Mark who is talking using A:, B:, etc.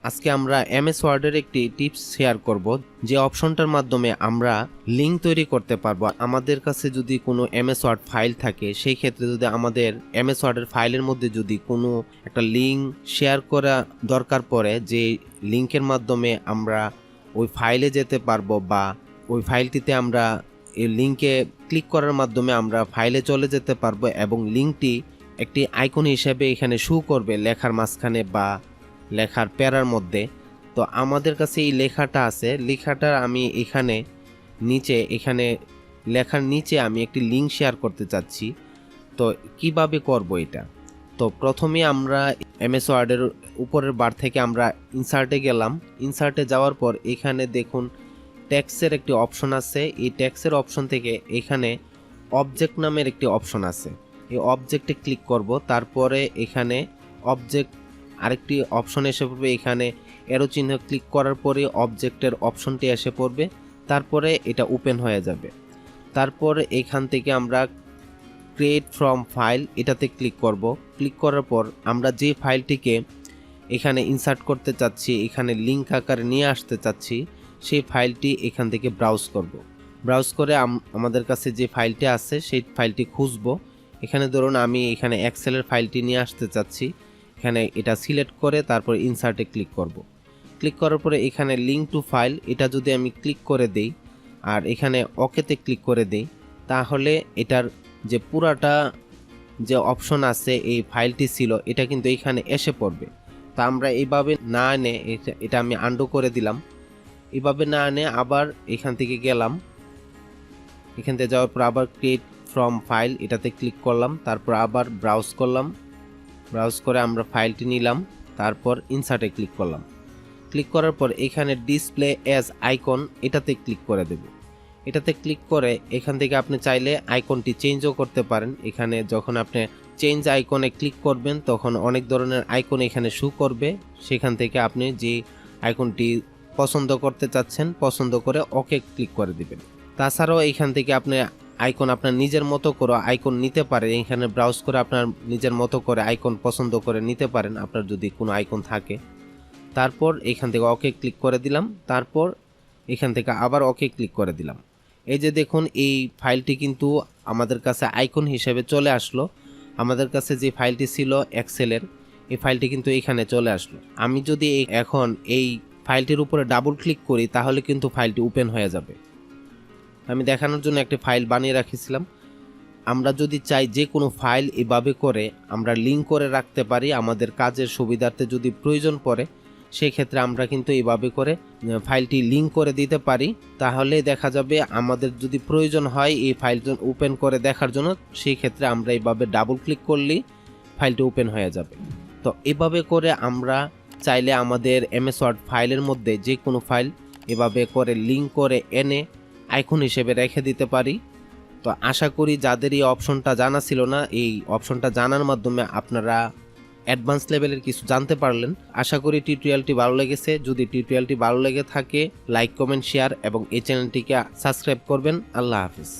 A: আজকে আমরা এমএস ওয়ার্ডের একটি টিপস শেয়ার করব, যে অপশনটার মাধ্যমে আমরা লিঙ্ক তৈরি করতে পারবো। আমাদের কাছে যদি কোনো এমএস ওয়ার্ড ফাইল থাকে, সেই ক্ষেত্রে যদি আমাদের এমএস ওয়ার্ডের ফাইলের মধ্যে যদি কোনো একটা লিঙ্ক শেয়ার করা দরকার পড়ে, যে লিঙ্কের মাধ্যমে আমরা ওই ফাইলে যেতে পারবো বা ওই ফাইলটিতে আমরা এই লিঙ্কে ক্লিক করার মাধ্যমে আমরা ফাইলে চলে যেতে পারবো এবং লিঙ্কটি একটি আইকন হিসেবে এখানে শো করবে লেখার মাঝখানে বা লেখার প্যারার মধ্যে। তো আমাদের কাছে এই লেখাটা আছে, লেখাটা আমি এখানে লেখার নিচে আমি একটি লিঙ্ক শেয়ার করতে চাচ্ছি। তো কিভাবে করব এটা? তো প্রথমে আমরা এমএস ওয়ার্ডের উপরের বার থেকে আমরা ইনসার্টে গেলাম। ইনসার্টে যাওয়ার পর এখানে দেখুন টেক্সটের একটি অপশন আছে। এই টেক্সটের অপশন থেকে এখানে অবজেক্ট নামের একটি অপশন আছে, এই অবজেক্টে ক্লিক করব। তারপরে এখানে অবজেক্ট আরেকটি অপশন এসে পড়বে, এখানে এরো চিহ্ন ক্লিক করার পরে অবজেক্টের অপশনটি এসে পড়বে। তারপরে এটা ওপেন হয়ে যাবে। তারপর এখান থেকে আমরা ক্রিয়েট ফ্রম ফাইল এটাতে ক্লিক করব। ক্লিক করার পর আমরা যে ফাইলটিকে এখানে ইনসার্ট করতে চাচ্ছি, এখানে লিঙ্ক আকারে নিয়ে আসতে চাচ্ছি, সেই ফাইলটি এখান থেকে ব্রাউজ করব। ব্রাউজ করে আমাদের কাছে যে ফাইলটি আছে সেই ফাইলটি খুঁজব। এখানে ধরুন আমি এখানে এক্সেলের ফাইলটি নিয়ে আসতে চাচ্ছি, এখানে এটা সিলেক্ট করে তারপর ইনসার্টে ক্লিক করব। ক্লিক করার পরে এখানে লিঙ্ক টু ফাইল এটা যদি আমি ক্লিক করে দেই আর এখানে ওকেতে ক্লিক করে দেই, তাহলে এটার যে পুরাটা যে অপশন আছে এই ফাইলটি ছিল এটা কিন্তু এখানে এসে পড়বে। তা আমরা এইভাবে না এনে এটা আমি আন্ডু করে দিলাম। এইভাবে না এনে আবার এখান থেকে গেলাম, এখান থেকে যাওয়ার পর আবার ক্রিয়েট ফ্রম ফাইল এটাতে ক্লিক করলাম। তারপর আবার ব্রাউজ করলাম, ব্রাউজ করে আমরা ফাইলটি নিলাম, তারপর ইনসার্টে ক্লিক করলাম। ক্লিক করার পর এখানে ডিসপ্লে অ্যাজ আইকন এটাতে ক্লিক করে দেব। এটাতে ক্লিক করে এখান থেকে আপনি চাইলে আইকনটি চেঞ্জও করতে পারেন। এখানে যখন আপনি চেঞ্জ আইকনে ক্লিক করবেন তখন অনেক ধরনের আইকন এখানে শো করবে, সেখান থেকে আপনি যে আইকনটি পছন্দ করতে চাচ্ছেন পছন্দ করে ওকে ক্লিক করে দিবেন। তাছাড়াও এখান থেকে আপনি আইকন আপনার নিজের মতো করে আইকন নিতে পারেন। এখানে ব্রাউজ করে আপনার নিজের মতো করে আইকন পছন্দ করে নিতে পারেন আপনার যদি কোনো আইকন থাকে। তারপর এখান থেকে ওকে ক্লিক করে দিলাম, তারপর এখান থেকে আবার ওকে ক্লিক করে দিলাম। এই যে দেখুন এই ফাইলটি কিন্তু আমাদের কাছে আইকন হিসেবে চলে আসলো। আমাদের কাছে যে ফাইলটি ছিল এক্সেলের, এই ফাইলটি কিন্তু এখানে চলে আসলো। আমি যদি এখন এই ফাইলটির উপরে ডাবল ক্লিক করি তাহলে কিন্তু ফাইলটি ওপেন হয়ে যাবে। আমি দেখানোর জন্য একটি ফাইল বানিয়ে রাখিছিলাম। আমরা যদি চাই যে কোনো ফাইল এভাবে করে আমরা লিঙ্ক করে রাখতে পারি, আমাদের কাজের সুবিধার্থে যদি প্রয়োজন পড়ে সেই ক্ষেত্রে আমরা কিন্তু এভাবে করে ফাইলটি লিঙ্ক করে দিতে পারি। তাহলে দেখা যাবে আমাদের যদি প্রয়োজন হয় এই ফাইলটি ওপেন করে দেখার জন্য, সেই ক্ষেত্রে আমরা এইভাবে ডাবল ক্লিক করলেই ফাইলটি ওপেন হয়ে যাবে। তো এভাবে করে আমরা চাইলে আমাদের এমএস ওয়ার্ড ফাইলের মধ্যে যে কোনো ফাইল এভাবে করে লিঙ্ক করে এনে আইকন হিসেবে রেখে দিতে পারি। তো আশা করি যাদের এই অপশনটা জানা ছিল না, এই অপশনটা জানার মাধ্যমে আপনারা অ্যাডভান্স লেভেলের কিছু জানতে পারলেন। আশা করি টিউটোরিয়ালটি ভালো লেগেছে। যদি টিউটোরিয়ালটি ভালো লেগে থাকে লাইক কমেন্ট শেয়ার এবং এই চ্যানেলটিকে সাবস্ক্রাইব করবেন। আল্লাহ হাফিজ।